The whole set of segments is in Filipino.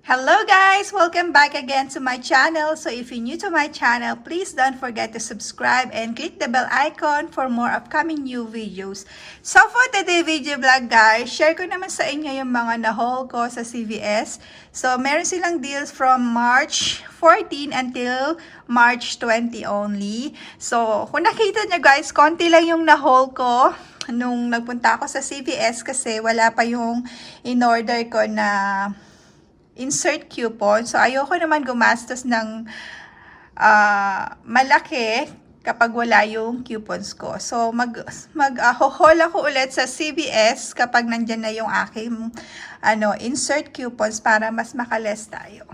Hello guys! Welcome back again to my channel. So if you're new to my channel, please don't forget to subscribe and click the bell icon for more upcoming new videos. So for today's video vlog guys, share ko naman sa inyo yung mga na-haul ko sa CVS. So meron silang deals from March 14 until March 20 only. So kung nakita nyo guys, konti lang yung na-haul ko nung nagpunta ako sa CVS kasi wala pa yung in-order ko na insert coupon. So, ayoko naman gumastos ng malaki kapag wala yung coupons ko. So, mag-haul ako ulit sa CVS kapag nandyan na yung aking insert coupons para mas makaless tayo.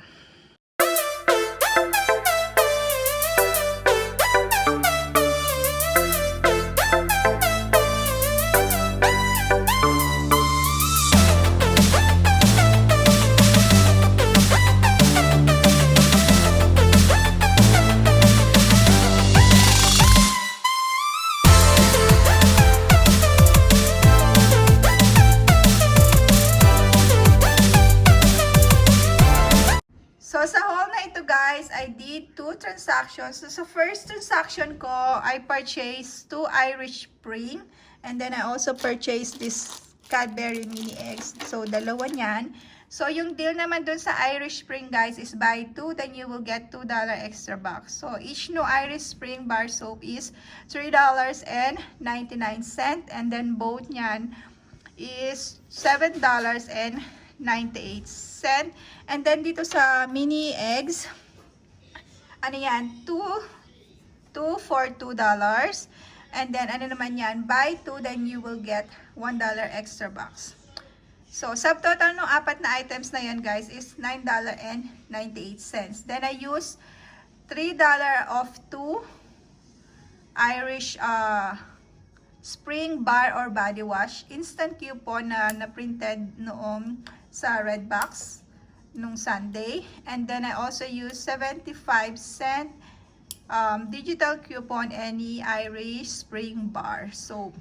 So, sa haul na ito guys, I did 2 transactions. So, sa first transaction ko, I purchased 2 Irish Spring. And then, I also purchased this Cadbury mini eggs. So, dalawa niyan. So, yung deal naman dun sa Irish Spring guys is buy 2, then you will get $2 extra box. So, each no Irish Spring bar soap is $3.99. And then, both niyan is $7.98. And then dito sa mini eggs, ano yan, 2 for $2. And then ano naman yan, buy 2 then you will get $1 extra box. So subtotal ng apat na items na yan guys is $9.98. Then I use $3 off 2 Irish Spring bar or body wash instant coupon na printed noong sa red box nung Sunday. And then I also use 75-cent digital coupon any Irish Spring bar soap.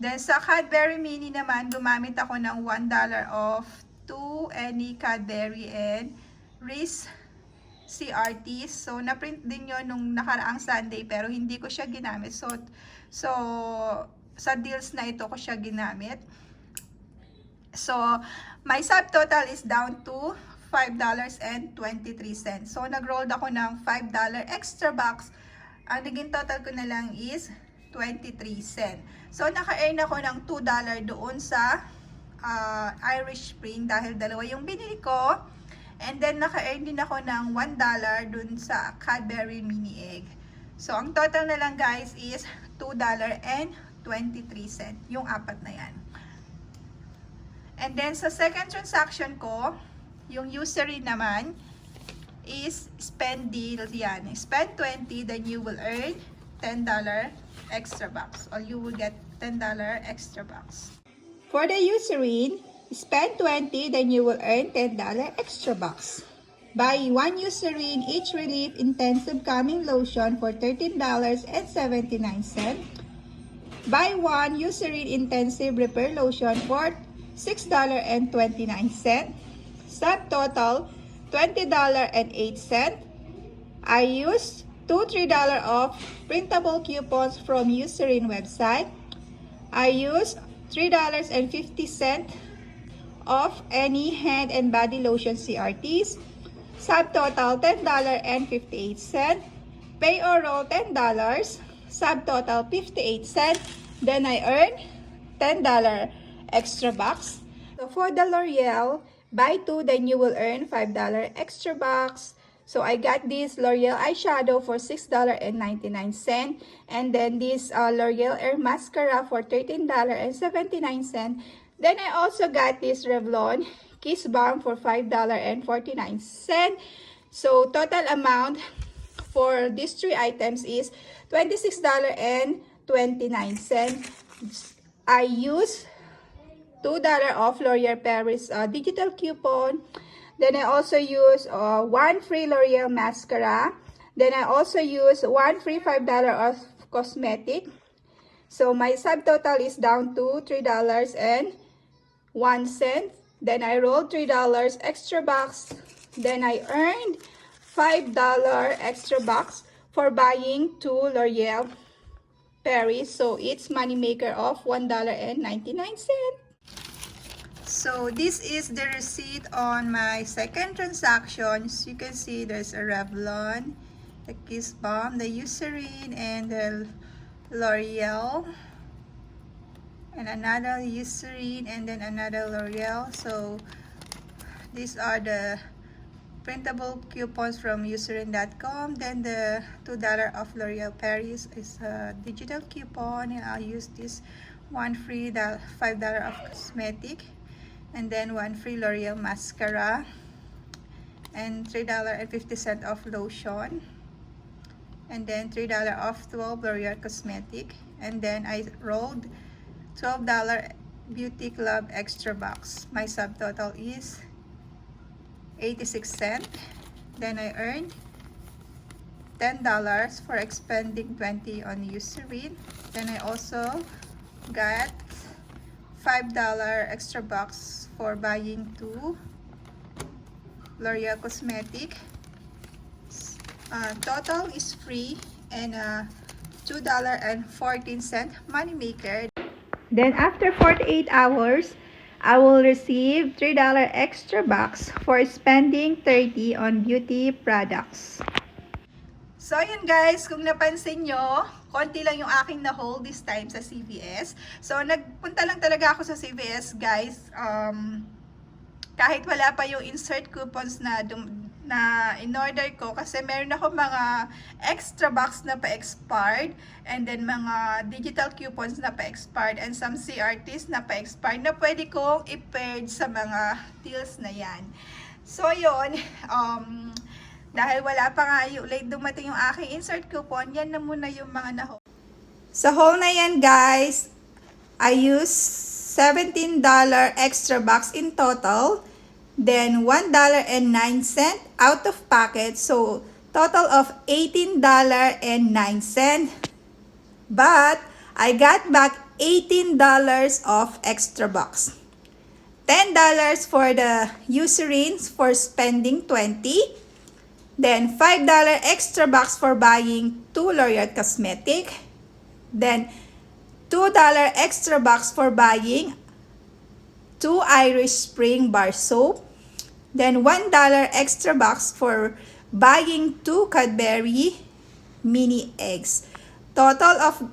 Then sa Cadbury mini naman, gumamit ako ng $1 off 2 any Cadbury and Reese CRTs. So na-print din yon nung nakaraang Sunday pero hindi ko siya ginamit. So sa deals na ito ko siya ginamit. So, my subtotal is down to $5.23. So, nag-rolled ako ng $5 extra box. Ang naging total ko na lang is 23 cents. So, naka-earn ako ng $2 doon sa Irish Spring dahil dalawa yung binili ko. And then, naka-earn din ako ng $1 doon sa Cadbury mini egg. So, ang total na lang guys is $2.23. Yung apat na yan. And then, sa second transaction ko, yung usury naman is spend deal yan. Spend 20, then you will earn $10 extra box. Or you will get $10 extra box. For the usury, spend 20, then you will earn $10 extra box. Buy 1 Eucerin each relief intensive calming lotion for $13.79. Buy 1 Eucerin intensive repair lotion for $6.29. Subtotal $20.08. I used 2 $3 off printable coupons from Eucerin website. I used $3.50 off any hand and body lotion CRTs. Subtotal $10.58. Pay or roll $10. Subtotal 58 cents. Then I earned $10 extra box. So for the L'Oreal, buy 2 then you will earn $5 extra box. So I got this L'Oreal eyeshadow for $6.99 and then this L'Oreal Air Mascara for $13.79. Then I also got this Revlon Kiss Balm for $5.49. So total amount for these 3 items is $26.29. I use $2 off L'Oreal Paris digital coupon. Then I also use 1 free L'Oreal mascara. Then I also use 1 free $5 off cosmetic. So my subtotal is down to $3.01. Then I rolled $3 extra bucks. Then I earned $5 extra bucks for buying 2 L'Oreal Paris. So it's money maker of $1.99. So this is the receipt on my second transaction. As you can see, there's a Revlon, the Kiss Balm, the Eucerin, and the L'Oreal, and another Eucerin, and then another L'Oreal. So these are the printable coupons from Eucerin.com. Then the $2 of L'Oreal Paris is a digital coupon, and I'll use this one free $5 of cosmetic, and then one free L'Oreal mascara, and $3.50 of lotion, and then $3 off 12 L'Oreal cosmetic, and then I rolled $12 Beauty Club extra box. My subtotal is 86 cents. Then I earned $10 for expending 20 on Eucerin. Then I also got $5 extra bucks for buying 2 L'Oreal cosmetic. Total is free, and $2.14 money maker. Then after 48 hours, I will receive $3 extra bucks for spending 30 on beauty products. So yun guys, kung napansin nyo, konti lang yung aking na-hold this time sa CVS. So nagpunta lang talaga ako sa CVS guys, kahit wala pa yung insert coupons na in-order ko, kasi meron ako mga extra box na pa-expired, and then mga digital coupons na pa-expired, and some CRTs na pa-expired na pwede kong i-paired sa mga deals na yan. So yun, dahil wala pa nga yung late dumating yung aking insert coupon, yan na muna yung mga na-hold. Sa haul na yan guys, I use $17 extra bucks in total. Then $1.09 out of pocket. So total of $18.09. But I got back $18 of extra bucks. $10 for the Eucerins for spending 20. Then $5 extra bucks for buying 2 L'Oreal cosmetic. Then $2 extra bucks for buying 2 Irish Spring bar soap. Then $1 extra bucks for buying 2 Cadbury mini eggs. Total of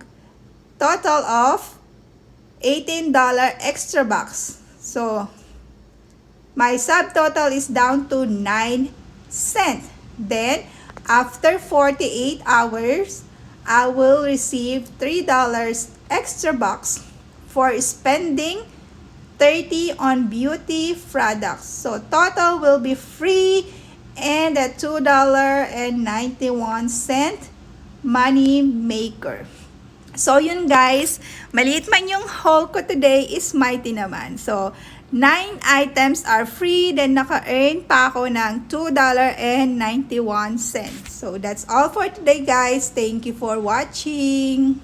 $18 extra bucks. So my subtotal is down to 9 cents. Then after 48 hours, I will receive $3 extra bucks for spending 30 on beauty products. So total will be free and a $2.91 money maker. So yun guys, maliit man yung haul ko today, is mighty naman. So 9 items are free, then naka-earn pa ako ng $2.91. So that's all for today guys. Thank you for watching.